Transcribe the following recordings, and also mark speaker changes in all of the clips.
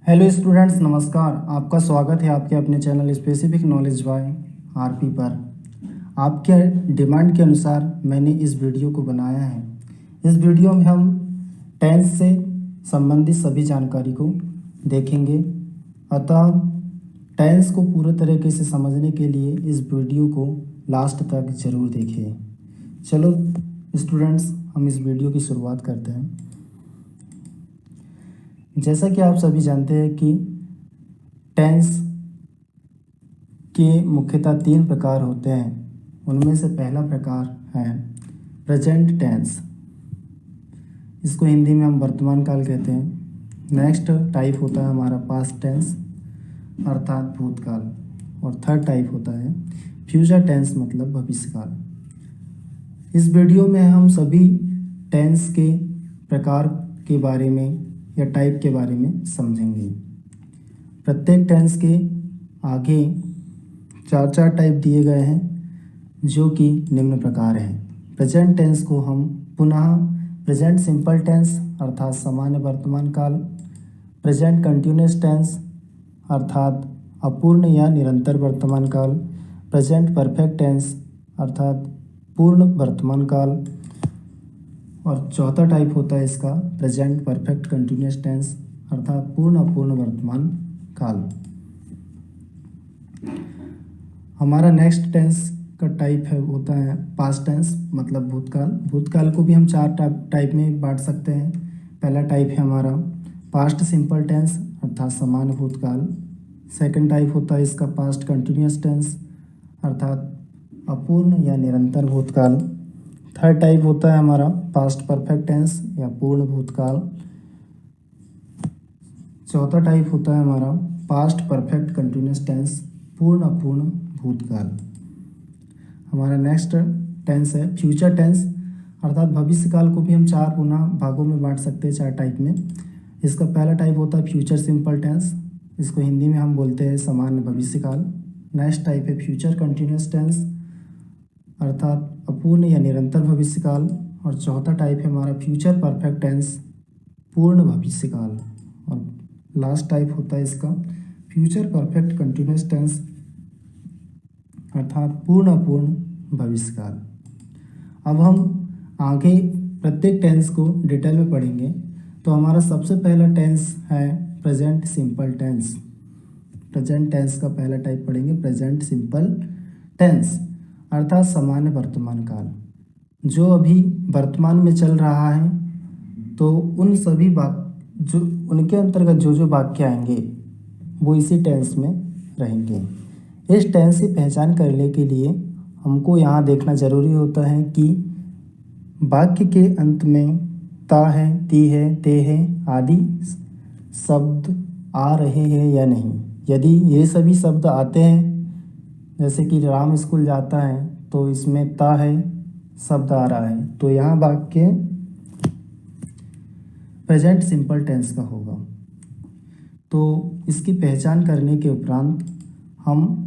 Speaker 1: Hello students, नमस्कार। आपका स्वागत है आपके अपने channel specific knowledge by RP पर। आपके डिमांड के अनुसार मैंने इस वीडियो को बनाया है। इस वीडियो में हम टेंस से संबंधित सभी जानकारी को देखेंगे। अतः टेंस को पूरे तरीके से समझने के लिए इस वीडियो को लास्ट तक ज़रूर देखिए। चलो स्टूडेंट्स, हम इस वीडियो की शुरुआत करते हैं। जैसा कि आप सभी जानते हैं कि टेंस के मुख्यतः 3 प्रकार होते हैं। उनमें से पहला प्रकार है प्रेजेंट टेंस। इसको हिंदी में हम वर्तमान काल कहते हैं। नेक्स्ट टाइप होता है हमारा पास्ट टेंस अर्थात भूतकाल, और थर्ड टाइप होता है फ्यूचर टेंस मतलब भविष्यकाल। इस वीडियो में हम सभी टेंस के प्रकार के बारे में या टाइप के बारे में समझेंगे। प्रत्येक टेंस के आगे 4 टाइप दिए गए हैं जो कि निम्न प्रकार हैं। प्रेजेंट टेंस को हम पुनः प्रेजेंट सिंपल टेंस अर्थात सामान्य वर्तमान काल, प्रेजेंट कंटिन्यूअस टेंस अर्थात अपूर्ण या निरंतर वर्तमान काल, प्रेजेंट परफेक्ट टेंस अर्थात पूर्ण वर्तमान काल, और चौथा टाइप होता है इसका प्रेजेंट परफेक्ट कंटिन्यूअस टेंस अर्थात पूर्ण अपूर्ण वर्तमान काल। हमारा नेक्स्ट टेंस का टाइप होता है पास्ट टेंस मतलब भूतकाल। भूतकाल को भी हम 4 टाइप में बांट सकते हैं। पहला टाइप है हमारा पास्ट सिंपल टेंस अर्थात सामान्य भूतकाल। सेकंड टाइप होता है इसका पास्ट कंटिन्यूअस टेंस अर्थात अपूर्ण या निरंतर भूतकाल। थर्ड टाइप होता है हमारा पास्ट परफेक्ट टेंस या पूर्ण भूतकाल। चौथा टाइप होता है हमारा पास्ट परफेक्ट कंटिन्यूअस टेंस पूर्ण अपूर्ण भूतकाल। हमारा नेक्स्ट टेंस है फ्यूचर टेंस अर्थात भविष्यकाल को भी हम 4 पुनः भागों में बांट सकते हैं, 4 टाइप में। इसका पहला टाइप होता है फ्यूचर सिंपल टेंस, इसको हिंदी में हम बोलते हैं सामान्य भविष्यकाल। नेक्स्ट टाइप है फ्यूचर कंटिन्यूअस टेंस अर्थात अपूर्ण या निरंतर भविष्यकाल, और चौथा टाइप है हमारा फ्यूचर परफेक्ट टेंस पूर्ण भविष्यकाल, और लास्ट टाइप होता है इसका फ्यूचर परफेक्ट कंटिन्यूअस टेंस अर्थात पूर्ण अपूर्ण भविष्यकाल। अब हम आगे प्रत्येक टेंस को डिटेल में पढ़ेंगे। तो हमारा सबसे पहला टेंस है present simple tense. Present tense का पहला टाइप पढ़ेंगे प्रेजेंट सिंपल टेंस अर्थात सामान्य वर्तमान काल। जो अभी वर्तमान में चल रहा है तो उन सभी जो उनके अंतर्गत जो वाक्य आएंगे वो इसी टेंस में रहेंगे। इस टेंस की पहचान करने के लिए हमको यहाँ देखना ज़रूरी होता है कि वाक्य के अंत में ता है, ती है, ते है आदि शब्द आ रहे हैं या नहीं। यदि ये सभी शब्द आते हैं, जैसे कि राम स्कूल जाता है तो इसमें ता है शब्द आ रहा है, तो यहाँ वाक्य प्रेजेंट सिंपल टेंस का होगा। तो इसकी पहचान करने के उपरांत हम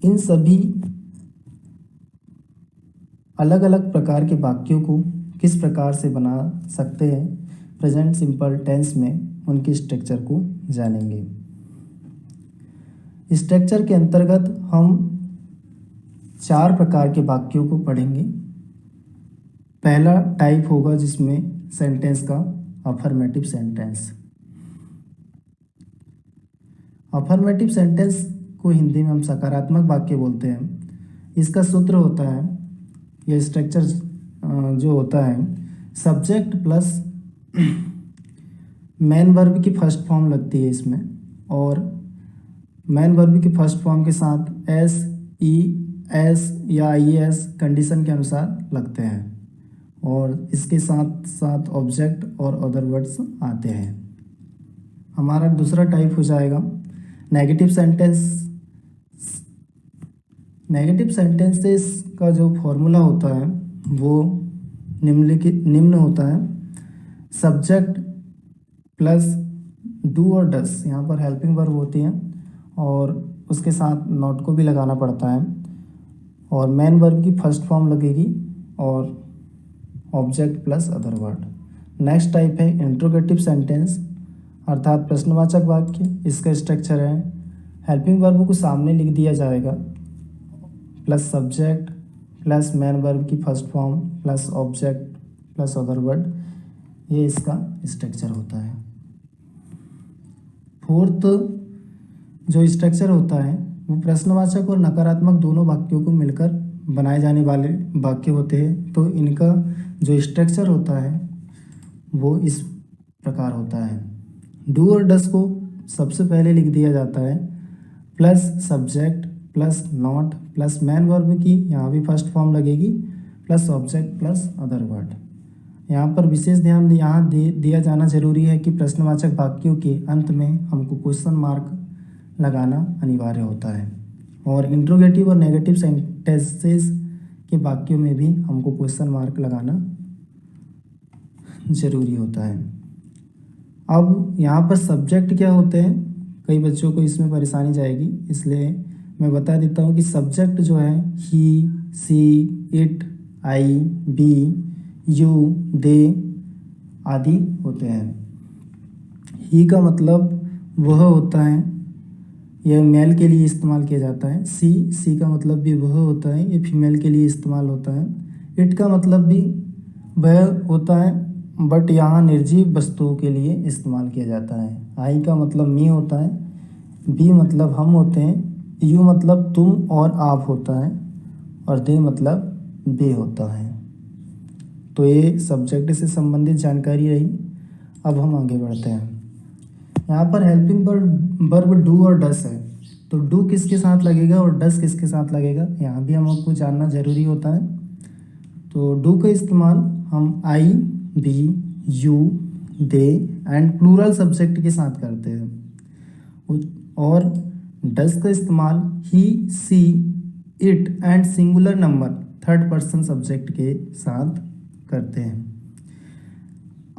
Speaker 1: इन सभी अलग अलग प्रकार के वाक्यों को किस प्रकार से बना सकते हैं प्रेजेंट सिंपल टेंस में, उनके स्ट्रक्चर को जानेंगे। स्ट्रक्चर के अंतर्गत हम 4 प्रकार के वाक्यों को पढ़ेंगे। पहला टाइप होगा जिसमें सेंटेंस का अफर्मेटिव सेंटेंस। अफर्मेटिव सेंटेंस को हिंदी में हम सकारात्मक वाक्य बोलते हैं। इसका सूत्र होता है, यह स्ट्रक्चर जो होता है, सब्जेक्ट प्लस मेन वर्ब की फर्स्ट फॉर्म लगती है इसमें, और मेन वर्ब की फर्स्ट फॉर्म के साथ एस, ई, एस या आई एस कंडीशन के अनुसार लगते हैं, और इसके साथ साथ ऑब्जेक्ट और अदर वर्ड्स आते हैं। हमारा दूसरा टाइप हो जाएगा नेगेटिव सेंटेंस। नेगेटिव सेंटेंसेस का जो फॉर्मूला होता है वो निम्न होता है। सब्जेक्ट प्लस डू और डस, यहाँ पर हेल्पिंग वर्ब होती हैं और उसके साथ नॉट को भी लगाना पड़ता है, और मेन वर्ब की फर्स्ट फॉर्म लगेगी और object plus other word. Next type है इंट्रोगेटिव सेंटेंस अर्थात प्रश्नवाचक वाक्य। इसका स्ट्रक्चर है हेल्पिंग वर्ब को सामने लिख दिया जाएगा plus subject plus main verb की first form plus object plus other word, ये इसका स्ट्रक्चर होता है। फोर्थ जो स्ट्रक्चर होता है वो प्रश्नवाचक और नकारात्मक दोनों वाक्यों को मिलकर बनाए जाने वाले वाक्य होते हैं। तो इनका जो स्ट्रक्चर होता है वो इस प्रकार होता है। डू और डस को सबसे पहले लिख दिया जाता है plus subject plus not plus main verb की यहाँ भी फर्स्ट फॉर्म लगेगी plus object plus other word. यहाँ पर विशेष ध्यान यहाँ दिया जाना जरूरी है कि प्रश्नवाचक वाक्यों के अंत में हमको क्वेश्चन मार्क लगाना अनिवार्य होता है और इंट्रोगेटिव और नेगेटिव सेंटेंसेस के वाक्यों में भी हमको क्वेश्चन मार्क लगाना जरूरी होता है। अब यहाँ पर सब्जेक्ट क्या होते हैं, कई बच्चों को इसमें परेशानी जाएगी, इसलिए मैं बता देता हूँ कि सब्जेक्ट जो है ही, she, it, I, we, you, दे आदि होते हैं। ही का मतलब वह होता है, यह मेल के लिए इस्तेमाल किया जाता है। सी का मतलब भी वह होता है, ये फीमेल के लिए इस्तेमाल होता है। इट का मतलब भी वह होता है बट यहाँ निर्जीव वस्तुओं के लिए इस्तेमाल किया जाता है। आई का मतलब मी होता है, बी मतलब हम होते हैं, यू मतलब तुम और आप होता है और दे मतलब वे होता है। तो ये सब्जेक्ट से संबंधित जानकारी रही। अब हम आगे बढ़ते हैं। यहाँ पर हेल्पिंग वर्ब डू और डस है, तो डू किसके साथ लगेगा और डस किसके साथ लगेगा यहाँ भी हमको जानना जरूरी होता है। तो डू का इस्तेमाल हम I, we, you, they and plural subject के साथ करते हैं और डस का इस्तेमाल he, she, it and singular number third person subject के साथ करते हैं।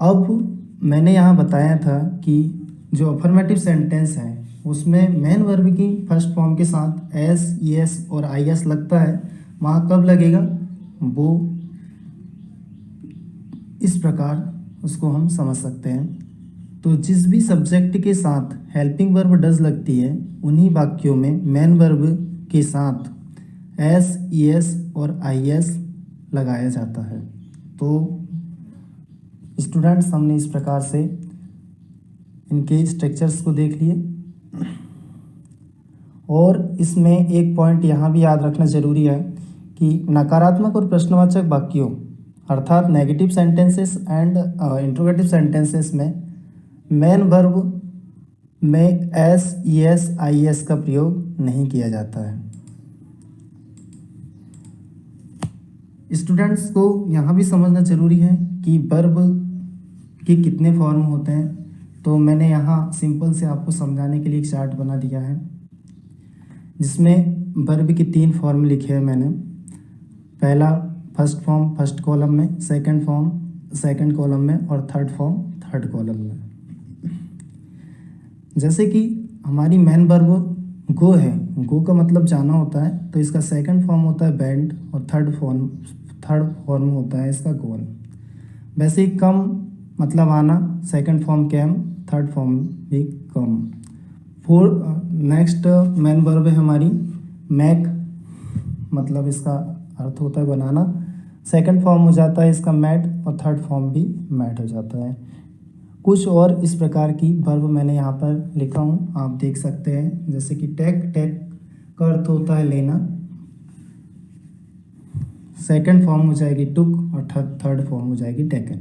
Speaker 1: अब मैंने यहाँ बताया था कि जो अफर्मेटिव सेंटेंस है उसमें मेन वर्ब की फर्स्ट फॉर्म के साथ एस, एस और आई एस लगता है, वहाँ कब लगेगा वो इस प्रकार उसको हम समझ सकते हैं। तो जिस भी सब्जेक्ट के साथ हेल्पिंग वर्ब डज लगती है उन्हीं वाक्यों में मेन वर्ब के साथ एस, एस और आई एस लगाया जाता है। तो स्टूडेंट्स हमने इस प्रकार से इनके स्ट्रक्चर्स को देख लिए और इसमें एक पॉइंट यहाँ भी याद रखना जरूरी है कि नकारात्मक और प्रश्नवाचक वाक्यों अर्थात negative sentences and interrogative sentences में मेन वर्ब में एस, एस, आई एस का प्रयोग नहीं किया जाता है। स्टूडेंट्स को यहाँ भी समझना जरूरी है कि वर्ब के कितने फॉर्म होते हैं। तो मैंने यहाँ सिंपल से आपको समझाने के लिए एक चार्ट बना दिया है जिसमें वर्ब के 3 फॉर्म लिखे हैं मैंने। पहला फर्स्ट फॉर्म फर्स्ट कॉलम में, सेकंड फॉर्म सेकंड कॉलम में और थर्ड फॉर्म थर्ड कॉलम में। जैसे कि हमारी मेन वर्ब गो है, गो का मतलब जाना होता है, तो इसका सेकंड फॉर्म होता है बेंड और थर्ड फॉर्म होता है इसका गोन। वैसे ही कम मतलब आना, second form came, third form भी कम। नेक्स्ट मेन वर्ब है हमारी मैक, मतलब इसका अर्थ होता है बनाना। सेकंड फॉर्म हो जाता है इसका मैट और थर्ड फॉर्म भी मैट हो जाता है। कुछ और इस प्रकार की वर्ब मैंने यहाँ पर लिखा हूँ, आप देख सकते हैं। जैसे कि टेक का अर्थ होता है लेना, सेकंड फॉर्म हो जाएगी टुक और थर्ड फॉर्म हो जाएगी टेकन।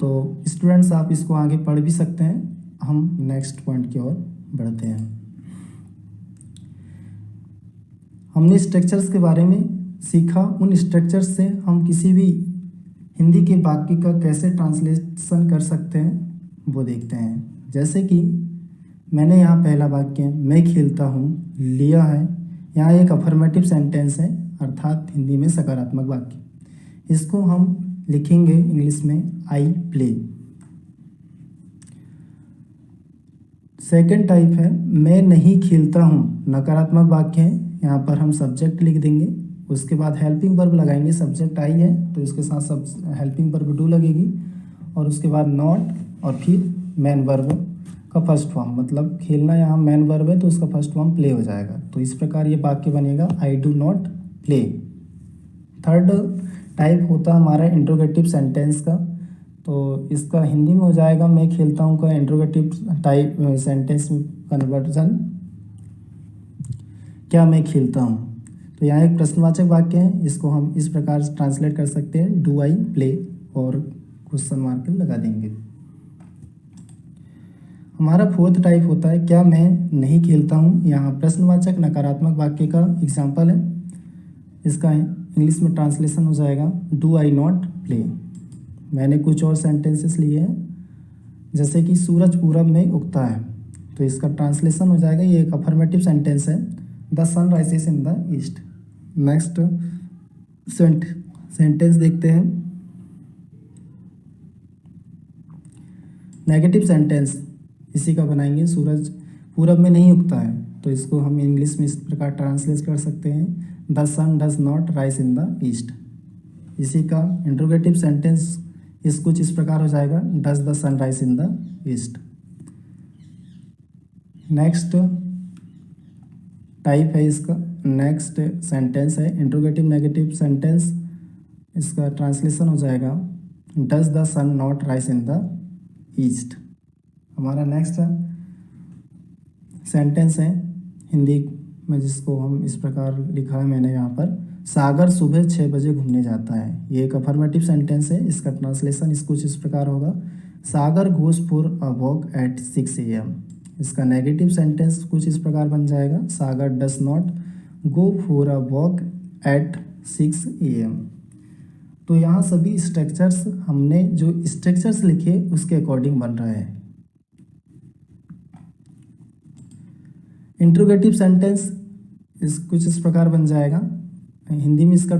Speaker 1: तो स्टूडेंट्स आप इसको आगे पढ़ भी सकते हैं। हम नेक्स्ट पॉइंट की ओर बढ़ते हैं। हमने स्ट्रक्चर्स के बारे में सीखा, उन स्ट्रक्चर्स से हम किसी भी हिंदी के वाक्य का कैसे ट्रांसलेशन कर सकते हैं वो देखते हैं। जैसे कि मैंने यहाँ पहला वाक्य मैं खेलता हूँ लिया है, यहाँ एक अफर्मेटिव सेंटेंस है अर्थात हिंदी में सकारात्मक वाक्य। इसको हम लिखेंगे इंग्लिश में आई प्ले। सेकंड टाइप है मैं नहीं खेलता हूँ, नकारात्मक वाक्य है, यहाँ पर हम सब्जेक्ट लिख देंगे, उसके बाद हेल्पिंग वर्ब लगाएंगे। सब्जेक्ट आई है तो इसके साथ सब हेल्पिंग वर्ब डू लगेगी और उसके बाद नॉट और फिर मेन वर्ब का फर्स्ट फॉर्म, मतलब खेलना यहाँ मेन वर्ब है तो उसका फर्स्ट फॉर्म प्ले हो जाएगा। तो इस प्रकार ये वाक्य बनेगा, I do not play. Third type होता है हमारा इंट्रोगेटिव सेंटेंस का। तो इसका हिंदी में हो जाएगा मैं खेलता हूँ का इंट्रोगेटिव टाइप सेंटेंस कन्वर्जन, क्या मैं खेलता हूँ। तो यहाँ एक प्रश्नवाचक वाक्य है, इसको हम इस प्रकार से ट्रांसलेट कर सकते हैं, डू आई प्ले, और क्वेश्चन मार्क लगा देंगे। हमारा फोर्थ टाइप होता है क्या मैं नहीं खेलता हूँ। यहाँ प्रश्नवाचक नकारात्मक वाक्य का एग्जाम्पल है, इसका इंग्लिश में ट्रांसलेशन हो जाएगा, डू आई नॉट प्ले। मैंने कुछ और सेंटेंसेस लिए हैं, जैसे कि सूरज पूरब में उगता है, तो इसका ट्रांसलेशन हो जाएगा, ये एक अफर्मेटिव सेंटेंस है, the sun rises in the east. Next sentence देखते हैं, नेगेटिव सेंटेंस इसी का बनाएंगे, सूरज पूरब में नहीं उगता है, तो इसको हम इंग्लिश में इस प्रकार ट्रांसलेट कर सकते हैं, the sun does not rise in the east. इसी का इंट्रोगेटिव सेंटेंस इस कुछ इस प्रकार हो जाएगा, does the sun rise in the east. Next type है इसका, नेक्स्ट सेंटेंस है इंट्रोगेटिव नेगेटिव सेंटेंस, इसका ट्रांसलेशन हो जाएगा, does the sun not rise in the east. हमारा नेक्स्ट सेंटेंस है हिंदी में, जिसको हम इस प्रकार लिखा है मैंने यहाँ पर, सागर सुबह 6 बजे घूमने जाता है। ये एक अफर्मेटिव सेंटेंस है, इसका ट्रांसलेशन इस कुछ इस प्रकार होगा, Sagar goes for a walk at 6 AM। इसका नेगेटिव सेंटेंस कुछ इस प्रकार बन जाएगा, Sagar does not go for a walk at 6 AM। तो यहाँ सभी स्ट्रक्चर्स हमने जो स्ट्रक्चर्स लिखे उसके अकॉर्डिंग बन रहे हैं। इंट्रोगेटिव सेंटेंस इस कुछ इस प्रकार बन जाएगा, हिंदी में इसका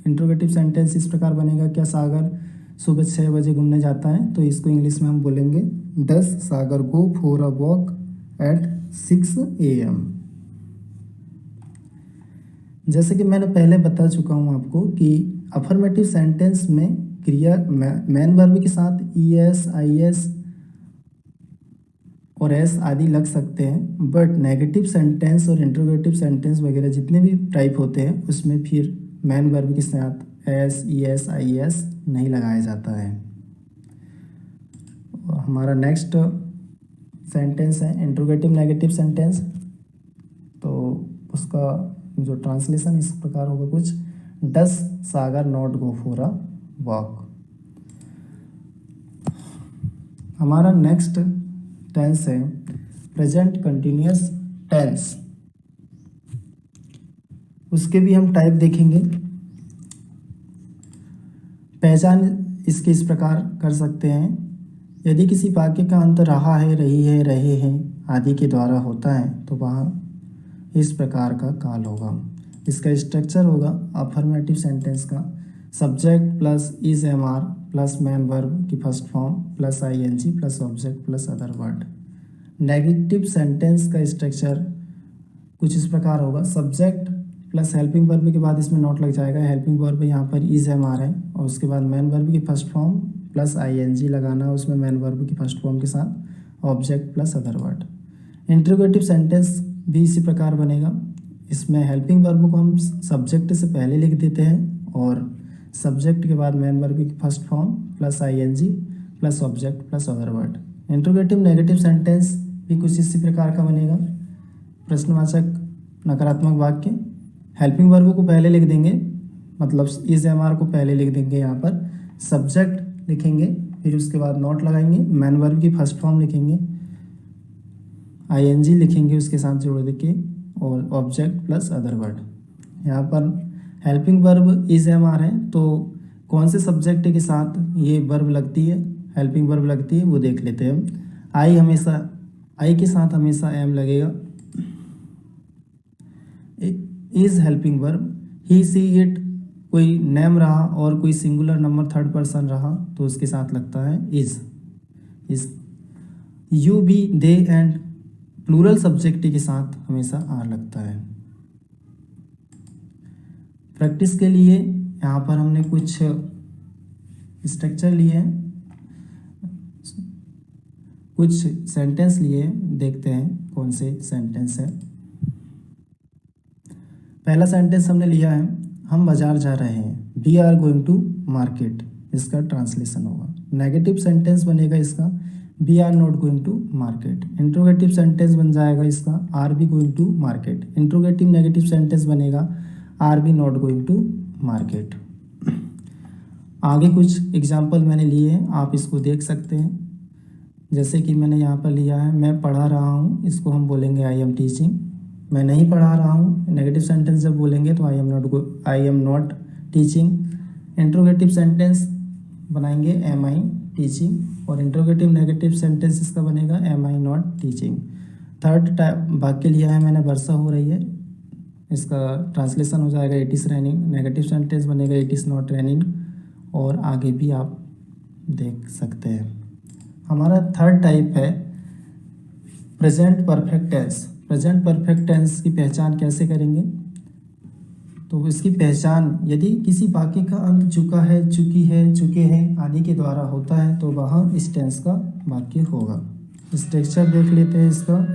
Speaker 1: इंट्रोगेटिव सेंटेंस इस प्रकार बनेगा, क्या सागर सुबह 6 बजे घूमने जाता है, तो इसको इंग्लिश में हम बोलेंगे, does Sagar go for a walk at 6 AM। जैसे कि मैंने पहले बता चुका हूँ आपको कि अफर्मेटिव सेंटेंस में क्रिया मेन वर्ब के साथ ES, IS और S आदि लग सकते हैं, बट नेगेटिव सेंटेंस और इंट्रोगेटिव सेंटेंस वगैरह जितने भी टाइप होते हैं उसमें फिर मेन वर्ब के साथ S, ES, IS नहीं लगाया जाता है। हमारा नेक्स्ट सेंटेंस है इंट्रोगेटिव नेगेटिव सेंटेंस, तो उसका जो ट्रांसलेशन इस प्रकार होगा कुछ, does Sagar not go for a walk. हमारा नेक्स्ट टेंस है प्रेजेंट कंटिन्यूअस टेंस, उसके भी हम टाइप देखेंगे। पहचान इसके इस प्रकार कर सकते हैं, यदि किसी वाक्य का अंत रहा है, रही है, रहे हैं आदि के द्वारा होता है तो वहाँ इस प्रकार का काल होगा। इसका स्ट्रक्चर होगा अफर्मेटिव सेंटेंस का, subject plus is MR plus main verb की first form plus ING plus object plus other word. Negative sentence का स्ट्रक्चर कुछ इस प्रकार होगा, सब्जेक्ट प्लस हेल्पिंग वर्ब के बाद इसमें नॉट लग जाएगा, हेल्पिंग वर्ब यहाँ पर इज MR है, और उसके बाद मेन वर्ब की फर्स्ट फॉर्म प्लस ING लगाना उसमें मेन वर्ब की फर्स्ट फॉर्म के साथ, object plus other word. Interrogative sentence भी इसी प्रकार बनेगा, इसमें हेल्पिंग वर्ब को हम सब्जेक्ट से पहले लिख देते हैं और सब्जेक्ट के बाद मेन वर्ब की first form plus ING plus object plus other word. Interrogative negative sentence भी कुछ इसी प्रकार का बनेगा, प्रश्नवाचक नकारात्मक वाक्य, हेल्पिंग वर्ब को पहले लिख देंगे, मतलब इज MR को पहले लिख देंगे, यहाँ पर सब्जेक्ट लिखेंगे, फिर उसके बाद नॉट लगाएंगे, मेन वर्ब की फर्स्ट फॉर्म लिखेंगे, ING लिखेंगे उसके साथ जोड़ देके, और ऑब्जेक्ट प्लस अदर वर्ड। यहाँ पर हेल्पिंग वर्ब इज MR है, तो कौन से सब्जेक्ट के साथ ये वर्ब लगती है, हेल्पिंग वर्ब लगती है, वो देख लेते हैं हम। आई के साथ हमेशा M लगेगा, is helping verb, he she it कोई नेम रहा और कोई सिंगुलर नंबर थर्ड पर्सन रहा तो उसके साथ लगता है इज। यू भी दे एंड प्लूरल सब्जेक्ट के साथ हमेशा आर लगता है। प्रैक्टिस के लिए यहाँ पर हमने कुछ स्ट्रक्चर लिए हैं, कुछ सेंटेंस लिए, देखते हैं कौन से सेंटेंस है। पहला सेंटेंस हमने लिया है, हम बाजार जा रहे हैं, we are going to market, इसका ट्रांसलेशन होगा। नेगेटिव सेंटेंस बनेगा इसका, we are not going to market. Interrogative sentence बन जाएगा इसका, are we going to market. Interrogative negative sentence बनेगा, are we not going to market. आगे कुछ एग्जाम्पल मैंने लिए हैं, आप इसको देख सकते हैं। जैसे कि मैंने यहाँ पर लिया है, मैं पढ़ा रहा हूँ, इसको हम बोलेंगे आई एम टीचिंग। मैं नहीं पढ़ा रहा हूँ, नेगेटिव सेंटेंस जब बोलेंगे तो I am not teaching. Interrogative sentence बनाएंगे एम आई टीचिंग, और इंट्रोगेटिव नेगेटिव सेंटेंस इसका बनेगा am I not teaching. Third type वाक्य लिया है मैंने, वर्षा हो रही है, इसका ट्रांसलेशन हो जाएगा it is raining. Negative sentence बनेगा इट इज़ नॉट रेनिंग, और आगे भी आप देख सकते हैं। हमारा थर्ड टाइप है present perfect tense. Present perfect tense की पहचान कैसे करेंगे? तो इसकी पहचान, यदि किसी वाक्य का अंत चुका है, चुकी है, चुके हैं आदि के द्वारा होता है तो वह इस टेंस का वाक्य होगा। स्ट्रक्चर देख लेते हैं इसका।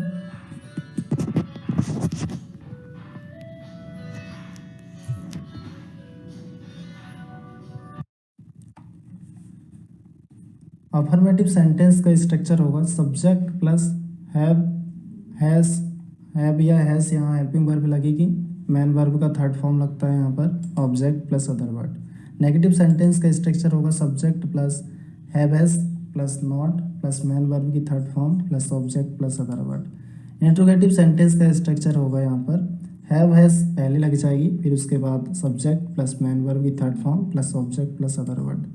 Speaker 1: अफर्मेटिव सेंटेंस का स्ट्रक्चर होगा सब्जेक्ट प्लस हैव, हैव या हैज यहाँ हेल्पिंग वर्ब लगेगी, मैन वर्ब का थर्ड फॉर्म लगता है यहाँ पर, object plus other word. Negative sentence का स्ट्रक्चर होगा subject plus have has plus not plus main verb की third form plus object plus other word. Interrogative sentence का स्ट्रक्चर होगा यहाँ पर हैव हैज पहले लग जाएगी, फिर उसके बाद सब्जेक्ट प्लस मैन वर्ब की third form plus object plus other word.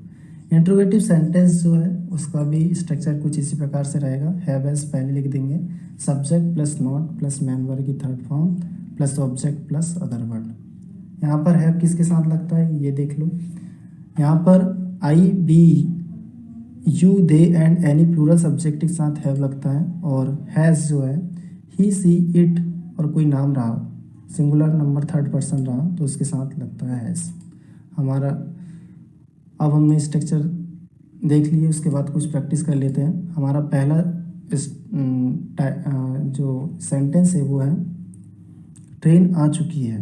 Speaker 1: Interrogative sentence जो है उसका भी स्ट्रक्चर कुछ इसी प्रकार से रहेगा, हैव हैज पहले लिख देंगे, subject plus not plus main verb की third form plus object plus other word. यहाँ पर हैव किसके साथ लगता है ये देख लो, यहाँ पर I, we, you, they and any plural subject के साथ हैव लगता है, और हैज़ जो है ही, सी, इट और कोई नाम रहा, सिंगुलर नंबर थर्ड पर्सन रहा तो उसके साथ लगता है हैज़। हमारा अब हमने स्ट्रक्चर देख लिए, उसके बाद कुछ प्रैक्टिस कर लेते हैं। हमारा पहला जो सेंटेंस है वो है ट्रेन आ चुकी है।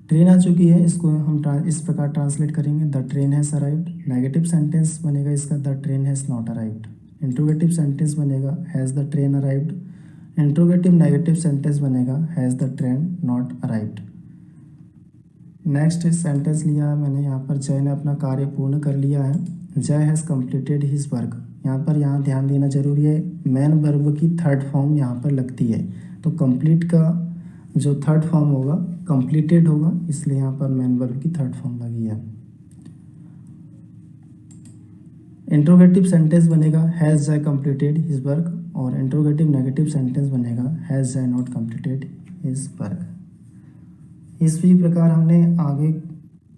Speaker 1: ट्रेन आ चुकी है, इसको हम इस प्रकार ट्रांसलेट करेंगे, the train has arrived. Negative sentence बनेगा इसका, the train has not arrived. Interrogative sentence बनेगा has the train arrived. Interrogative negative sentence बनेगा has the train not arrived. Next sentence लिया है मैंने यहाँ पर, जय ने अपना कार्य पूर्ण कर लिया है, जय हैज़ कंप्लीटेड हिज वर्क। यहाँ ध्यान देना जरूरी है, मैन वर्ब की थर्ड फॉर्म यहाँ पर लगती है, तो कंप्लीट का जो थर्ड फॉर्म होगा कंप्लीटेड होगा, इसलिए यहाँ पर मैन वर्ब की थर्ड फॉर्म लगी है। इंट्रोगेटिव सेंटेंस बनेगा हैज़ जय कंप्लीटेड हिज वर्क, और इंट्रोगेटिव नेगेटिव सेंटेंस बनेगा हैज़ जय नॉट कंप्लीटेड हिज वर्क। इसी प्रकार हमने आगे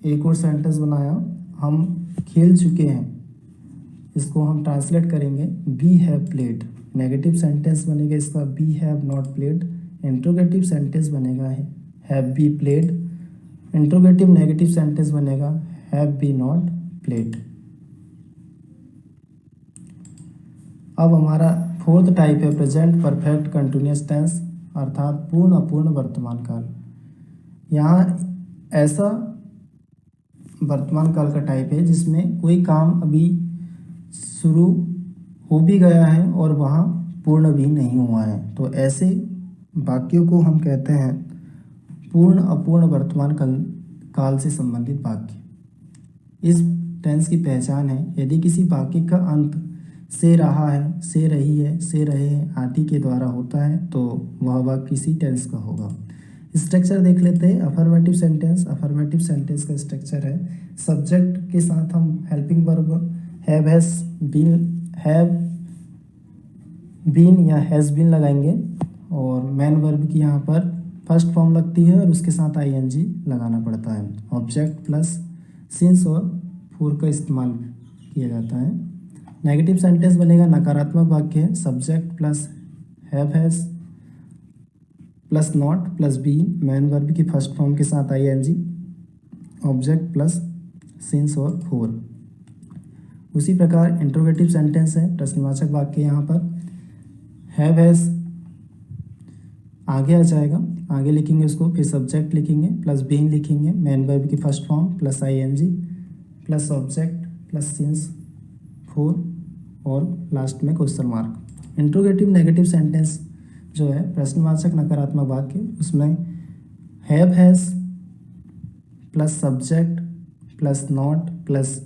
Speaker 1: एक और सेंटेंस बनाया, हम खेल चुके हैं, इसको हम ट्रांसलेट करेंगे we have played. Negative sentence बनेगा इसका we have not played. Interrogative sentence बनेगा have we played. Interrogative negative sentence बनेगा हैव वी नॉट प्लेड। अब हमारा फोर्थ टाइप है प्रेजेंट परफेक्ट कंटिन्यूअस टेंस, अर्थात पूर्ण अपूर्ण वर्तमान काल। यहाँ ऐसा वर्तमान काल का टाइप है जिसमें कोई काम अभी शुरू हो भी गया है और वहाँ पूर्ण भी नहीं हुआ है, तो ऐसे वाक्यों को हम कहते हैं पूर्ण अपूर्ण वर्तमान काल से संबंधित वाक्य। इस टेंस की पहचान है, यदि किसी वाक्य का अंत से रहा है, से रही है, से रहे हैं आदि के द्वारा होता है तो वह वाक्य किसी टेंस का होगा। स्ट्रक्चर देख लेते हैं। अफर्मेटिव सेंटेंस, अफर्मेटिव सेंटेंस का स्ट्रक्चर है सब्जेक्ट के साथ हम helping verb have has been या हैज़ बीन लगाएंगे, और मैन वर्ब की यहाँ पर फर्स्ट फॉर्म लगती है और उसके साथ आईएनजी लगाना पड़ता है। ऑब्जेक्ट प्लस सिंस और फॉर का इस्तेमाल किया जाता है। नेगेटिव सेंटेंस बनेगा नकारात्मक वाक्य है, subject plus have has plus not plus be, main verb की फर्स्ट फॉर्म के साथ आईएनजी, ऑब्जेक्ट प्लस सिंस और फॉर। उसी प्रकार इंट्रोगेटिव सेंटेंस है, प्रश्नवाचक वाक्य यहाँ पर हैव हैज़ आगे आ जाएगा, आगे लिखेंगे उसको, फिर सब्जेक्ट लिखेंगे प्लस बीइंग लिखेंगे, मेन वर्ब की first form plus ING plus object plus since for और लास्ट में question mark. Interrogative negative sentence जो है प्रश्नवाचक नकारात्मक वाक्य, उसमें have has plus subject plus not plus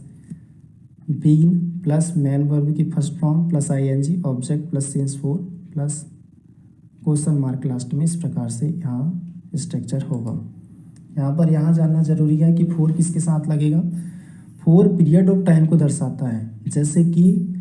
Speaker 1: been plus main verb की first form plus ING object plus since for plus question mark last में, इस प्रकार से यहाँ स्ट्रक्चर होगा। यहाँ जानना जरूरी है कि फोर किसके साथ लगेगा। फोर पीरियड ऑफ टाइम को दर्शाता है, जैसे कि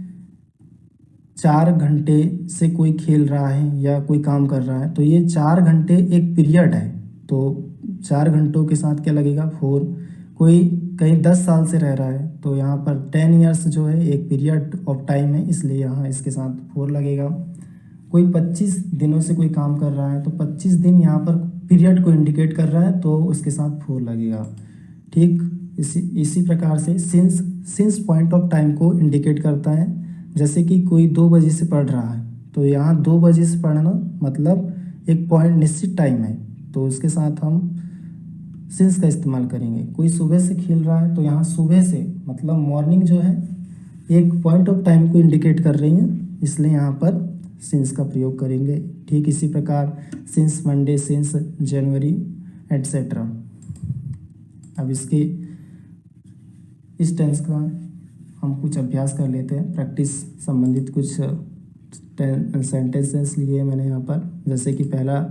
Speaker 1: 4 घंटे से कोई खेल रहा है या कोई काम कर रहा है, तो ये 4 घंटे एक पीरियड है, तो 4 घंटों के साथ क्या लगेगा फोर। कोई कहीं 10 साल से रह रहा है, तो यहाँ पर 10 ईयर्स जो है एक पीरियड ऑफ टाइम है, इसलिए यहाँ इसके साथ फोर लगेगा। कोई 25 दिनों से कोई काम कर रहा है, तो 25 दिन यहाँ पर पीरियड को इंडिकेट कर रहा है, तो उसके साथ फोर लगेगा। ठीक इसी प्रकार से सिंस पॉइंट ऑफ टाइम को इंडिकेट करता है, जैसे कि कोई 2 बजे से पढ़ रहा है, तो यहाँ 2 बजे से पढ़ना मतलब एक पॉइंट निश्चित टाइम है, तो उसके साथ हम सिंस का इस्तेमाल करेंगे। कोई सुबह से खेल रहा है, तो यहाँ सुबह से मतलब मॉर्निंग जो है एक पॉइंट ऑफ टाइम को इंडिकेट कर रही है, इसलिए यहाँ पर सिंस का प्रयोग करेंगे। ठीक इसी प्रकार since Monday, since January etcetera. अब इस टेंस का हम कुछ अभ्यास कर लेते हैं, प्रैक्टिस संबंधित कुछ सेंटेंसेस लिए मैंने यहाँ पर। जैसे कि पहला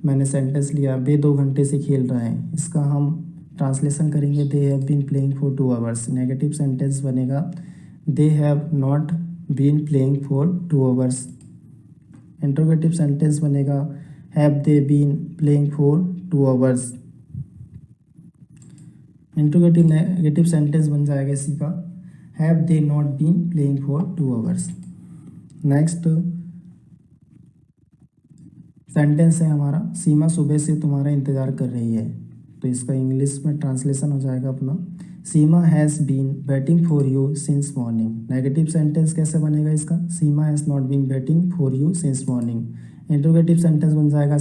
Speaker 1: मैंने सेंटेंस लिया, वे 2 घंटे से खेल रहे हैं, इसका हम ट्रांसलेशन करेंगे they have been playing for 2 hours. Negative sentence बनेगा they have not been playing for 2 hours. Interrogative sentence बनेगा have they been playing for 2 hours. Interrogative negative sentence बन जाएगा इसी का have they not been playing for 2 hours. Next sentence है हमारा, सीमा सुबह से तुम्हारा इंतज़ार कर रही है, तो इसका इंग्लिश में ट्रांसलेशन हो जाएगा अपना Seema has been waiting for you since morning. Negative sentence कैसे बनेगा इसका, Seema has not been waiting for you since morning. Interrogative sentence बन जाएगा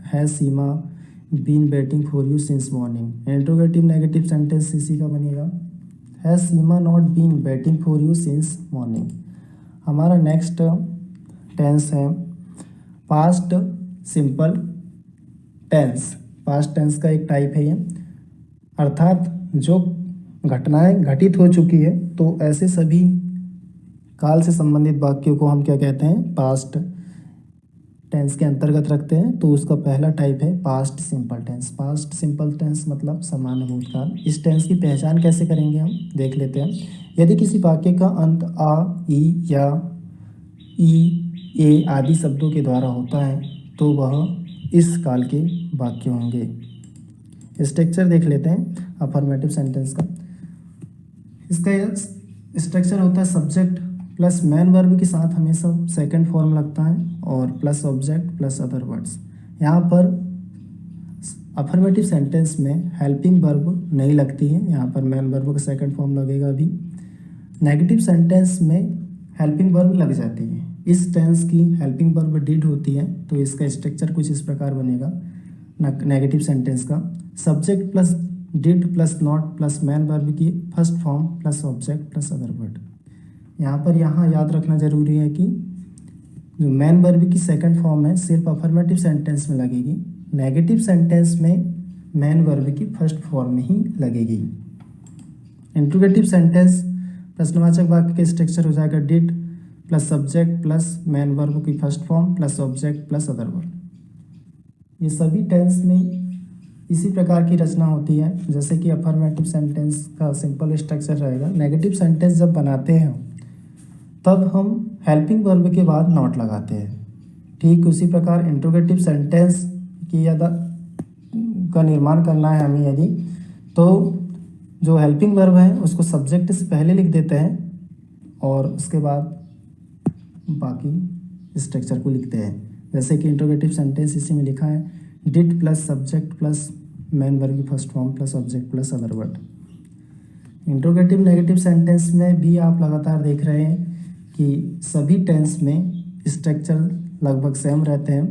Speaker 1: has Seema been waiting for you since morning. Interrogative negative sentence इसी का बनेगा has Seema not been waiting for you since morning. हमारा next tense है past simple tense. Past tense का एक type है ये, अर्थात जो घटनाएं घटित हो चुकी है, तो ऐसे सभी काल से संबंधित वाक्यों को हम क्या कहते हैं, पास्ट टेंस के अंतर्गत रखते हैं। तो उसका पहला टाइप है past simple tense. Past simple tense मतलब सामान्य भूतकाल। इस टेंस की पहचान कैसे करेंगे हम देख लेते हैं। यदि किसी वाक्य का अंत आ, ई या ई, ए आदि शब्दों के द्वारा होता है, तो वह इस काल के वाक्य होंगे। स्ट्रक्चर देख लेते हैं अफर्मेटिव सेंटेंस का। इसका स्ट्रक्चर होता है सब्जेक्ट प्लस मैन वर्ब के साथ हमेशा सेकंड फॉर्म लगता है और plus object plus other words. यहाँ पर अफर्मेटिव सेंटेंस में हेल्पिंग वर्ब नहीं लगती है, यहाँ पर मैन वर्ब का सेकंड फॉर्म लगेगा। अभी नेगेटिव सेंटेंस में हेल्पिंग वर्ब लग जाती है। इस टेंस की हेल्पिंग वर्ब डिड होती है, तो इसका स्ट्रक्चर कुछ इस प्रकार बनेगा नेगेटिव सेंटेंस का subject plus did plus not plus main verb की first form plus object plus other word. यहाँ याद रखना जरूरी है कि जो मैन वर्ब की सेकंड फॉर्म है सिर्फ अफर्मेटिव सेंटेंस में लगेगी, नेगेटिव सेंटेंस में मैन वर्ब की फर्स्ट फॉर्म ही लगेगी। इंट्रोगेटिव सेंटेंस प्रश्नवाचक वाक्य का स्ट्रक्चर हो जाएगा did plus subject plus main verb की first form plus object plus other word. ये सभी टेंस में इसी प्रकार की रचना होती है, जैसे कि अफर्मेटिव सेंटेंस का सिंपल स्ट्रक्चर रहेगा। नेगेटिव सेंटेंस जब बनाते हैं तब हम हेल्पिंग वर्ब के बाद नॉट लगाते हैं। ठीक उसी प्रकार इंट्रोगेटिव सेंटेंस की का निर्माण करना है हमें यदि, तो जो हेल्पिंग वर्ब है उसको सब्जेक्ट से पहले लिख देते हैं और उसके बाद बाकी स्ट्रक्चर को लिखते हैं। जैसे कि इंट्रोगेटिव सेंटेंस इसी में लिखा है did plus subject plus main verb की first form plus object plus other word. Interrogative negative sentence में भी आप लगातार देख रहे हैं कि सभी टेंस में स्ट्रक्चर लगभग सेम रहते हैं।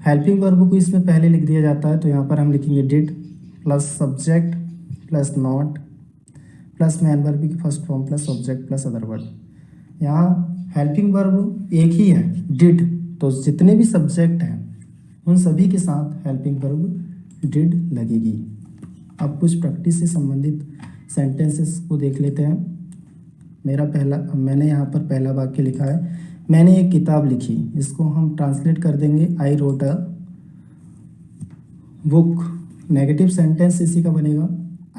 Speaker 1: हेल्पिंग वर्ब को इसमें पहले लिख दिया जाता है, तो यहाँ पर हम लिखेंगे did plus subject plus not plus main verb की first form plus object plus other word. यहाँ हेल्पिंग वर्ब एक ही है डिड, तो जितने भी सब्जेक्ट हैं उन सभी के साथ हेल्पिंग वर्ब डिड लगेगी। अब कुछ प्रैक्टिस से संबंधित सेंटेंसेस को देख लेते हैं। मैंने यहाँ पर पहला वाक्य लिखा है, मैंने एक किताब लिखी। इसको हम ट्रांसलेट कर देंगे, I wrote a book. Negative sentence इसी का बनेगा,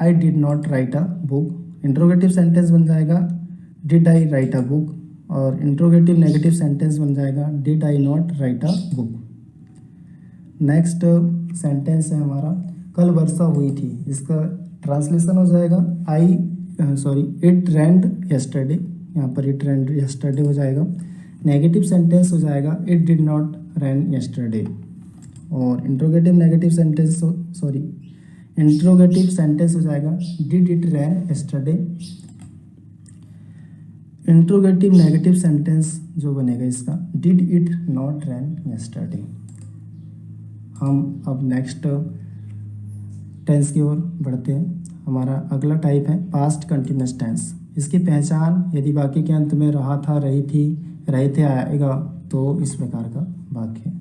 Speaker 1: I did not right a book. Interrogative sentence बन जाएगा, did I right a book. और इंट्रोगेटिव नेगेटिव सेंटेंस बन जाएगा, did I not right a book. Next sentence है हमारा, कल वर्षा हुई थी। इसका ट्रांसलेशन हो जाएगा इट रेन्ड यस्टरडे। यहाँ पर इट रेन्ड यस्टरडे हो जाएगा। नेगेटिव सेंटेंस हो जाएगा, it did not rain yesterday. और इंट्रोगेटिव सेंटेंस हो जाएगा, did it rain yesterday. Interrogative negative sentence जो बनेगा इसका, did it not rain yesterday. हम अब नेक्स्ट टेंस की ओर बढ़ते हैं। हमारा अगला टाइप है पास्ट कंटिन्यूस टेंस। इसकी पहचान यदि वाक्य के अंत में रहा था, रही थी, रहे थे आएगा तो इस प्रकार का वाक्य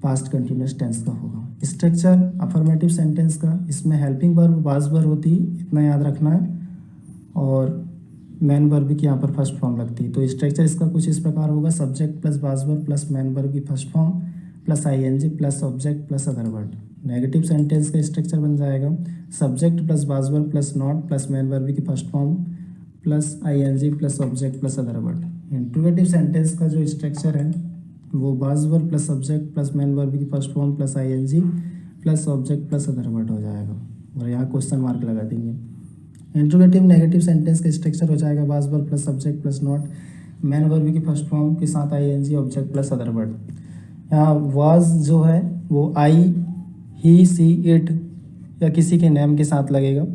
Speaker 1: पास्ट कंटिन्यूस टेंस का होगा। स्ट्रक्चर अफर्मेटिव सेंटेंस का, इसमें हेल्पिंग वर्ब वाज वर्ब होती, इतना याद रखना है, और मैन वर्ब की यहाँ पर फर्स्ट फॉर्म लगती है। तो स्ट्रक्चर इसका कुछ इस प्रकार होगा, subject plus was verb plus main verb की first form plus ING plus object plus other word. Negative sentence का स्ट्रक्चर बन जाएगा, subject plus was verb plus not plus main verb की first form plus ING plus object plus other word. Interrogative sentence का जो structure है वो was verb plus subject plus main verb की first form plus ING plus object plus other word हो जाएगा, और यहाँ क्वेश्चन मार्क लगा देंगे। इंट्रोगेटिव नेगेटिव सेंटेंस का स्ट्रक्चर हो जाएगा, was verb plus subject plus not main verb की फर्स्ट फॉर्म के साथ ING object plus other word. यहाँ वाज जो है वो आई, ही, सी, इट या किसी के नेम के साथ लगेगा,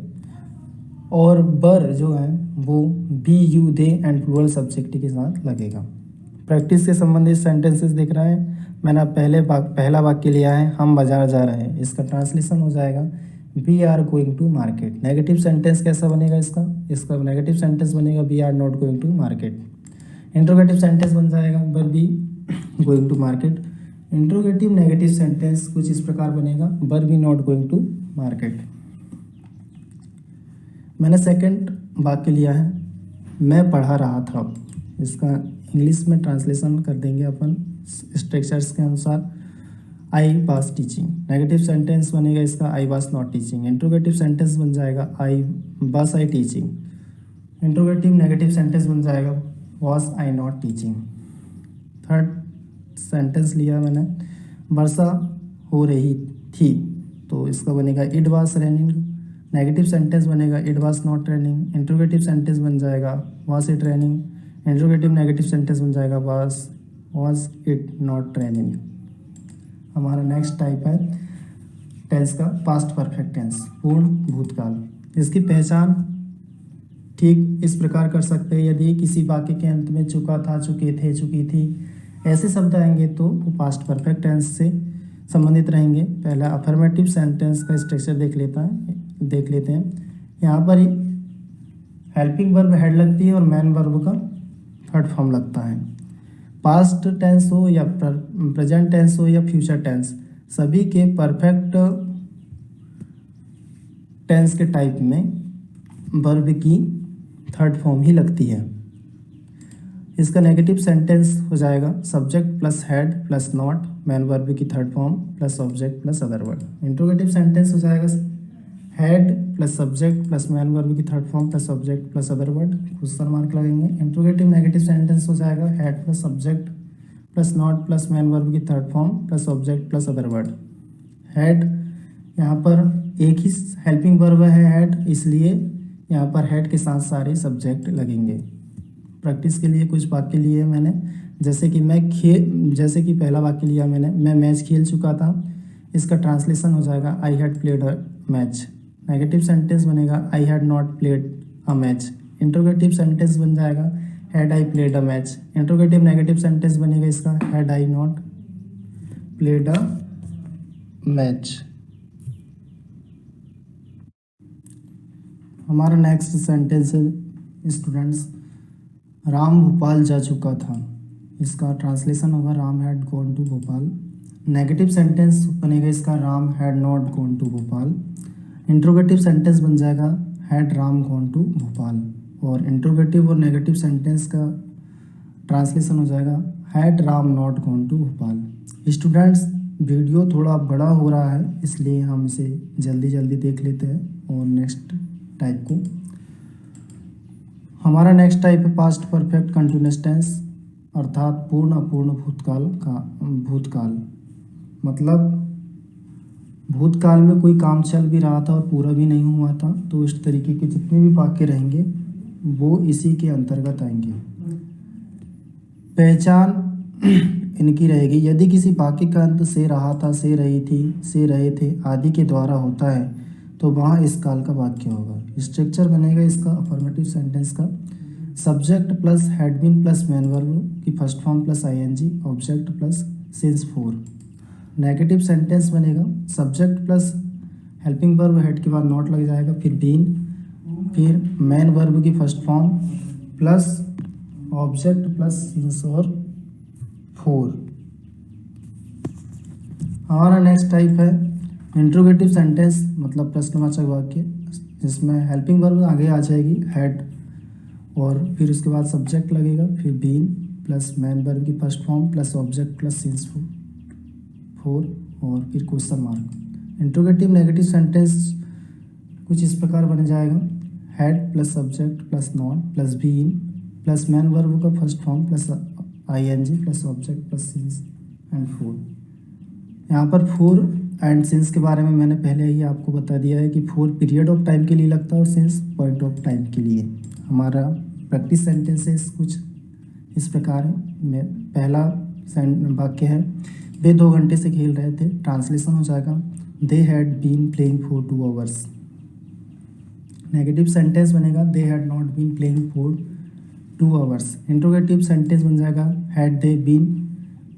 Speaker 1: और बर जो है वो be, you, they and plural subject के साथ लगेगा। प्रैक्टिस से संबंधित सेंटेंसेस देख रहे हैं। मैंने पहला वाक्य लिया है, हम बाजार जा रहे हैं। इसका ट्रांसलेशन हो जाएगा, we are going to market. Negative sentence कैसा बनेगा इसका नेगेटिव सेंटेंस बनेगा, we are not going to market. Interrogative sentence बन जाएगा, were we going to market. Interrogative negative sentence कुछ इस प्रकार बनेगा, were we not going to market. मैंने सेकंड वाक्य लिया है, मैं पढ़ा रहा था। इसका इंग्लिश में ट्रांसलेशन कर देंगे अपन स्ट्रक्चर्स के अनुसार, I was teaching. Negative sentence बनेगा इसका, I was not teaching. Interrogative sentence बन जाएगा, I teaching. Interrogative negative sentence बन जाएगा, was I not teaching. Third sentence लिया मैंने, वर्षा हो रही थी, तो इसका बनेगा it was raining. Negative sentence बनेगा, it was not raining. Interrogative sentence बन जाएगा, was it raining. Interrogative negative sentence बन जाएगा, वाज इट नॉट रेनिंग। हमारा नेक्स्ट टाइप है टेंस का पास्ट परफेक्ट टेंस, पूर्ण भूतकाल। इसकी पहचान ठीक इस प्रकार कर सकते हैं, यदि किसी वाक्य के अंत में चुका था, चुके थे, चुकी थी, ऐसे शब्द आएंगे तो वो पास्ट परफेक्ट टेंस से संबंधित रहेंगे। पहला अफर्मेटिव सेंटेंस का स्ट्रक्चर देख लेते हैं। यहाँ पर हेल्पिंग वर्ब हेड लगती है और मैन वर्ब का थर्ड फॉर्म लगता है। पास्ट टेंस हो या प्रेजेंट टेंस हो या फ्यूचर टेंस, सभी के परफेक्ट टेंस के टाइप में वर्ब की थर्ड फॉर्म ही लगती है। इसका नेगेटिव सेंटेंस हो जाएगा, subject plus had plus not main verb की third form plus object plus other word. Interrogative sentence हो जाएगा, had plus subject plus main verb की third form plus object plus other word, question mark लगेंगे। Interrogative negative sentence हो जाएगा, had plus subject plus not plus main verb की third form plus object plus other word. Head यहाँ पर एक ही helping verb है head, इसलिए यहाँ पर हेड के साथ सारे सब्जेक्ट लगेंगे। प्रैक्टिस के लिए कुछ वाक्य लिए मैंने, जैसे कि पहला वाक्य लिया मैंने, मैं मैच खेल चुका था। इसका ट्रांसलेशन हो जाएगा, I had played a match. Negative sentence बनेगा I had not played a match. Interrogative sentence बन जाएगा had I played a match. Interrogative negative sentence बनेगा इसका had I not played a match. हमारा नेक्स्ट सेंटेंस है students, Ram Bhopal जा चुका था। इसका ट्रांसलेशन होगा Ram had gone to Bhopal. Negative sentence बनेगा इसका Ram had not gone to Bhopal. Interrogative sentence बन जाएगा had Ram gone to Bhopal. और इंट्रोगेटिव और नेगेटिव सेंटेंस का ट्रांसलेशन हो जाएगा had Ram not gone to Bhopal. Students video थोड़ा बड़ा हो रहा है इसलिए हम इसे जल्दी जल्दी देख लेते हैं और नेक्स्ट टाइप को। हमारा नेक्स्ट टाइप है पास्ट परफेक्ट कंटिन्यूअस टेंस, अर्थात पूर्ण अपूर्ण भूतकाल का भूतकाल। मतलब भूतकाल में कोई काम चल भी रहा था और पूरा भी नहीं हुआ था, तो इस तरीके के जितने भी वाक्य रहेंगे वो इसी के अंतर्गत आएंगे। पहचान इनकी रहेगी यदि किसी वाक्य का अंत से रहा था, से रही थी, से रहे थे आदि के द्वारा होता है तो वहाँ इस काल का वाक्य होगा। स्ट्रक्चर बनेगा इसका अफर्मेटिव सेंटेंस का subject plus had been plus main verb की first form plus ING object plus since for. Negative sentence बनेगा subject plus helping verb had के बाद नॉट लग जाएगा, फिर बीन, फिर मेन वर्ब की first form plus object plus since और फोर। हमारा नेक्स्ट टाइप है इंट्रोगेटिव सेंटेंस, मतलब प्रश्नवाचक वाक्य, जिसमें हेल्पिंग वर्ब आगे आ जाएगी हेड और फिर उसके बाद सब्जेक्ट लगेगा, फिर बीन प्लस मेन वर्ब की first form plus object plus since for और फिर question mark. Interrogative negative sentence कुछ इस प्रकार बन जाएगा had plus subject plus not plus been plus main verb का first form plus ING plus object plus since and for. यहाँ पर फोर एंड सिंस के बारे में मैंने पहले ही आपको बता दिया है कि फोर पीरियड ऑफ टाइम के लिए लगता है और सिंस पॉइंट ऑफ टाइम के लिए। हमारा प्रैक्टिस सेंटेंसेस कुछ इस प्रकार है। पहला वाक्य है वे 2 घंटे से खेल रहे थे। ट्रांसलेशन हो जाएगा they had been playing for 2 hours. Negative sentence बनेगा they had not been playing for 2 hours. Interrogative sentence बन जाएगा had they been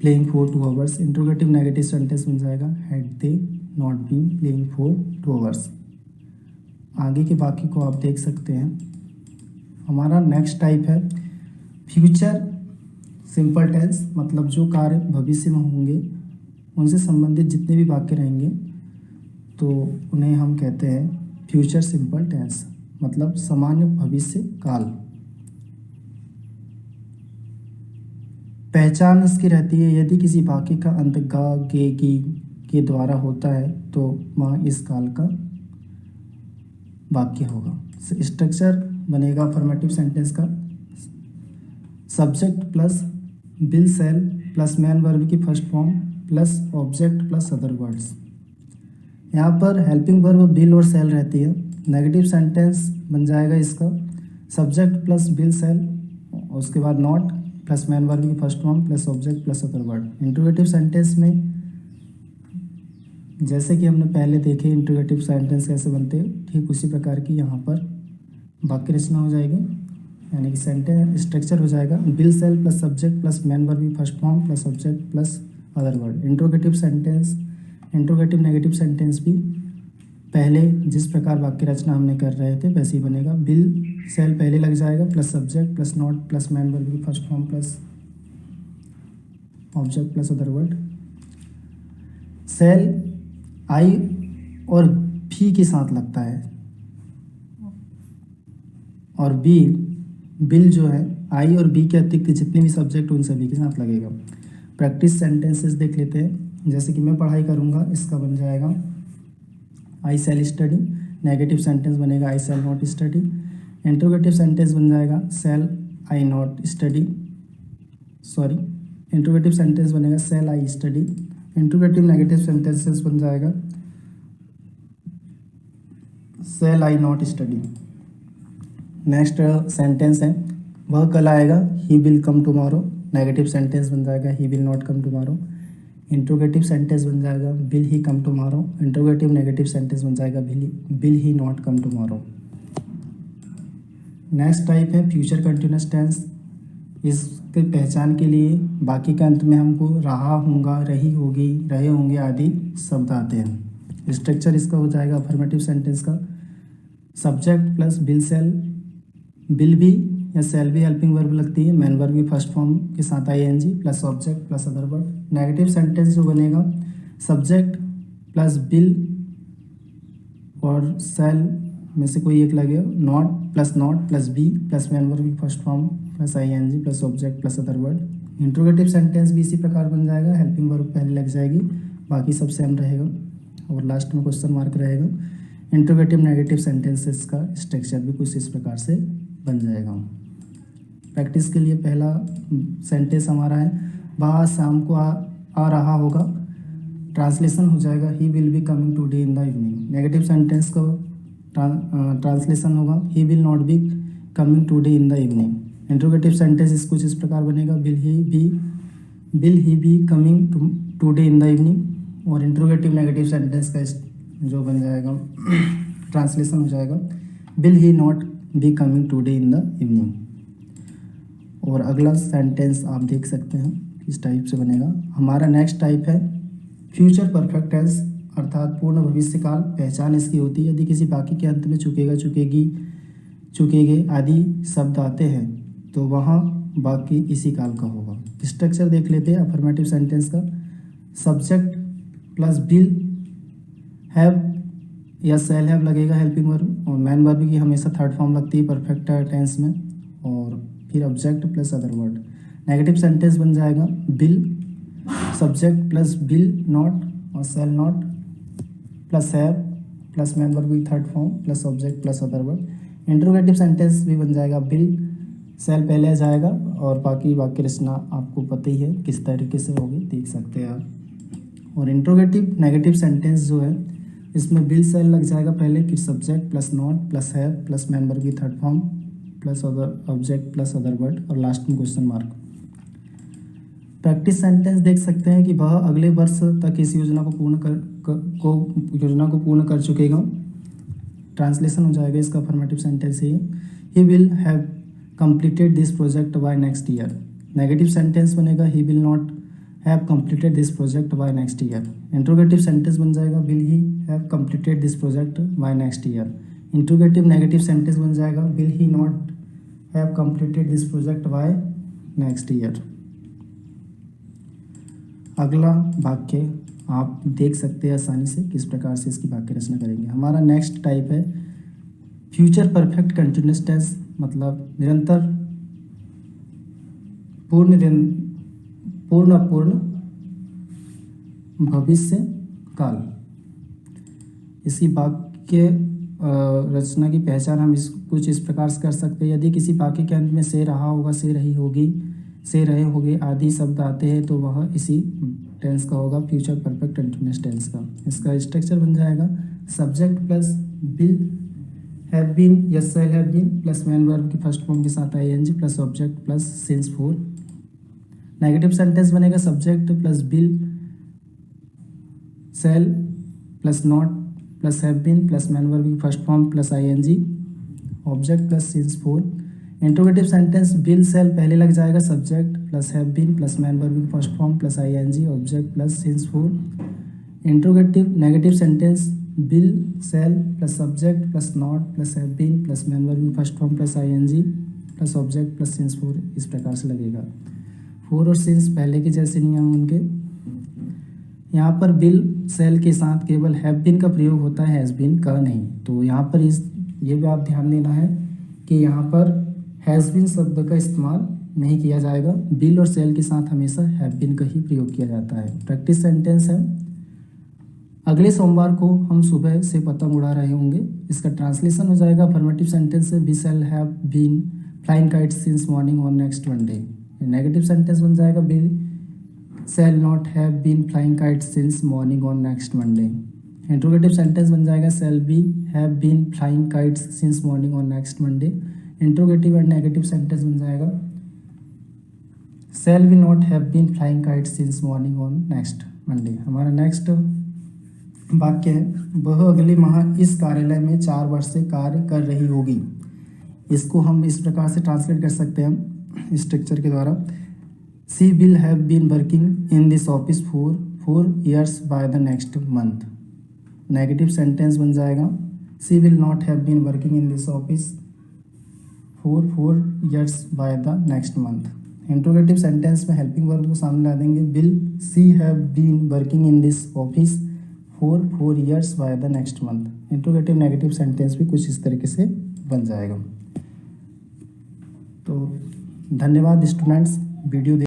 Speaker 1: playing for 2 hours. Interrogative negative sentence बन जाएगा had they not been playing for 2 hours. आगे के वाक्य को आप देख सकते हैं। हमारा नेक्स्ट टाइप है फ्यूचर सिंपल टेंस, मतलब जो कार्य भविष्य में होंगे उनसे संबंधित जितने भी वाक्य रहेंगे तो उन्हें हम कहते हैं फ्यूचर सिंपल टेंस, मतलब सामान्य भविष्य काल। पहचान इसकी रहती है यदि किसी वाक्य का अंत गा, गे, गी के द्वारा होता है तो वह इस काल का वाक्य होगा। स्ट्रक्चर बनेगा अफर्मेटिव सेंटेंस का subject plus will shall plus main verb की first form plus object plus other words. यहाँ पर हेल्पिंग वर्ब विल और सेल रहती है। नेगेटिव सेंटेंस बन जाएगा इसका सब्जेक्ट प्लस विल सेल और उसके बाद नॉट प्लस मेन वर्ब की first form plus object plus other word. Interrogative sentence में जैसे कि हमने पहले देखे इंट्रोगेटिव सेंटेंस कैसे बनते हैं, ठीक उसी प्रकार की यहाँ पर वाक्य रचना हो जाएगी, यानी कि सेंटेंस स्ट्रक्चर हो जाएगा will shall plus subject plus main verb की first form plus object plus other word. Interrogative sentence interrogative negative sentence भी पहले जिस प्रकार वाक्य रचना हमने कर रहे थे वैसे ही बनेगा। विल सेल पहले लग जाएगा plus subject plus not plus main verb की first form plus object plus other word. Shall I और भी के साथ लगता है और बी बिल जो है आई और बी के अतिरिक्त जितने भी सब्जेक्ट उन सभी के साथ लगेगा। प्रैक्टिस सेंटेंसेस देख लेते हैं। जैसे कि मैं पढ़ाई करूँगा, इसका बन जाएगा I shall study. Negative sentence बनेगा I shall not study. Interrogative sentence बन जाएगा shall I not study, sorry interrogative sentence बनेगा shall I study. Interrogative negative sentences बन जाएगा shall I not study. Next sentence है वह कल आएगा, he will come tomorrow. Negative sentence बन जाएगा he will not come tomorrow. Interrogative sentence बन जाएगा will he come tomorrow. Interrogative negative sentence बन जाएगा will he not come tomorrow. Next type है फ्यूचर कंटिन्यूस टेंस। इसके पहचान के लिए बाकी के अंत में हमको रहा, होगा, रही, होगी, रहे होंगे आदि शब्द आते हैं। स्ट्रक्चर इसका हो जाएगा अफर्मेटिव सेंटेंस का सब्जेक्ट प्लस बिल भी या सेल भी हेल्पिंग वर्ब लगती है, मेन वर्ब की फर्स्ट फॉर्म के साथ ING plus object plus other verb. Negative sentence जो बनेगा सब्जेक्ट प्लस बिल और सेल में से कोई एक लगेगा, not plus be plus main verb की first form plus ING plus object plus other word. Interrogative sentence भी इसी प्रकार बन जाएगा, हेल्पिंग वर्ब पहले लग जाएगी, बाकी सब सेम रहेगा और लास्ट में क्वेश्चन मार्क रहेगा। इंट्रोगेटिव नेगेटिव सेंटेंसेस का स्ट्रक्चर भी कुछ इस प्रकार से बन जाएगा। प्रैक्टिस के लिए पहला सेंटेंस हमारा है वह शाम को आ रहा होगा। ट्रांसलेशन हो जाएगा he will be coming today in the evening. Negative sentence का ट्रांसलेशन होगा ही will not be coming today in the evening. Interrogative sentence कुछ इस प्रकार बनेगा will he be coming today in the evening. और इंट्रोगेटिव नेगेटिव सेंटेंस का जो बन जाएगा ट्रांसलेशन हो जाएगा will he not be coming today in the evening. और अगला सेंटेंस आप देख सकते हैं किस टाइप से बनेगा। हमारा नेक्स्ट टाइप है फ्यूचर परफेक्ट टेंस अर्थात पूर्ण भविष्यकाल। पहचान इसकी होती है यदि किसी बाकी के अंत में चुकेगा, चुकेगी, चुकेगे आदि शब्द आते हैं तो वहाँ बाकी इसी काल का होगा। स्ट्रक्चर देख लेते हैं अफर्मेटिव सेंटेंस का सब्जेक्ट प्लस बिल हैव या सेल हैव लगेगा हेल्पिंग वर्ब और मैन वर्ब की हमेशा थर्ड फॉर्म लगती है परफेक्ट टेंस में और फिर object plus other word. Negative sentence बन जाएगा will subject plus will not और shall not plus have plus main verb की third form plus object plus other word. Interrogative sentence भी बन जाएगा बिल सेल पहले आ जाएगा और बाकी वाक्य रचना आपको पता ही है किस तरीके से होगी, देख सकते हैं आप। और इंट्रोगेटिव नेगेटिव सेंटेंस जो है इसमें बिल सेल लग जाएगा पहले, फिर subject plus not plus have plus main verb की third form plus other object plus other word और लास्ट में क्वेश्चन मार्क। प्रैक्टिस सेंटेंस देख सकते हैं कि वह अगले वर्ष तक इस योजना को पूर्ण कर चुकेगा। ट्रांसलेशन हो जाएगा इसका affirmative sentence he will have completed this project by next year. Negative sentence बनेगा he will not have completed this project by next year. Interrogative sentence बन जाएगा will he have completed this project by next year. Interrogative negative sentence बन जाएगा will he not have completed this project by next year. अगला वाक्य आप देख सकते हैं आसानी से किस प्रकार से इसकी वाक्य रचना करेंगे। हमारा नेक्स्ट टाइप है फ्यूचर परफेक्ट कंटिन्यूस टेंस मतलब निरंतर पूर्ण अपूर्ण भविष्य काल। इसकी वाक्य रचना की पहचान हम कुछ इस प्रकार से कर सकते हैं। यदि किसी वाक्य के अंत में से रहा होगा, से रही होगी, से रहे होंगे आदि शब्द आते हैं तो वह इसी टेंस का होगा, फ्यूचर परफेक्ट कंटिन्यूस टेंस का। इसका स्ट्रक्चर बन जाएगा subject plus will have been या shall have been plus main verb की फर्स्ट फॉर्म के साथ ING plus object plus since for. Negative sentence बनेगा subject plus will shall plus not plus have been plus main verb की first form plus ING object plus since for. Interrogative sentence will shall पहले लग जाएगा subject plus have been plus main verb की first form plus ING object plus since for. Interrogative negative sentence will shall plus subject plus not plus have been plus main verb की first form plus ING plus object plus since for इस प्रकार से लगेगा। Four और since पहले के जैसे नहीं हम उनके। यहाँ पर बिल सेल के साथ केवल हैव बीन का प्रयोग होता है, हैज़ बीन का नहीं। तो यहाँ पर ये भी आप ध्यान देना है कि यहाँ पर हैज़ बीन शब्द का इस्तेमाल नहीं किया जाएगा, बिल और सेल के साथ हमेशा हैव बीन का ही प्रयोग किया जाता है। प्रैक्टिस सेंटेंस है अगले सोमवार को हम सुबह से पतंग उड़ा रहे होंगे। इसका ट्रांसलेशन हो जाएगा अफर्मेटिव सेंटेंस से we shall have been flying kites since morning on next Monday. Negative sentence बन जाएगा Bill shall not have been flying kites since morning on next Monday. Interrogative sentence बन जाएगा shall be have been flying kites since morning on next Monday. Interrogative and negative sentence बन जाएगा shall we not have been flying kites since morning on next Monday. हमारा next वाक्य है, वह अगले माह इस कार्यालय में 4 वर्ष से कार्य कर रही होगी। इसको हम इस प्रकार से ट्रांसलेट कर सकते हैं स्ट्रक्चर के द्वारा, she will have been working in this office for 4 years by the next month. Negative sentence बन जाएगा, she will not have been working in this office for 4 years by the next month. Interrogative sentence में helping verb को सामने ला देंगे, will she have been working in this office for 4 years by the next month. Interrogative negative sentence भी कुछ इस तरीके से बन जाएगा। तो धन्यवाद स्टूडेंट्स, वीडियो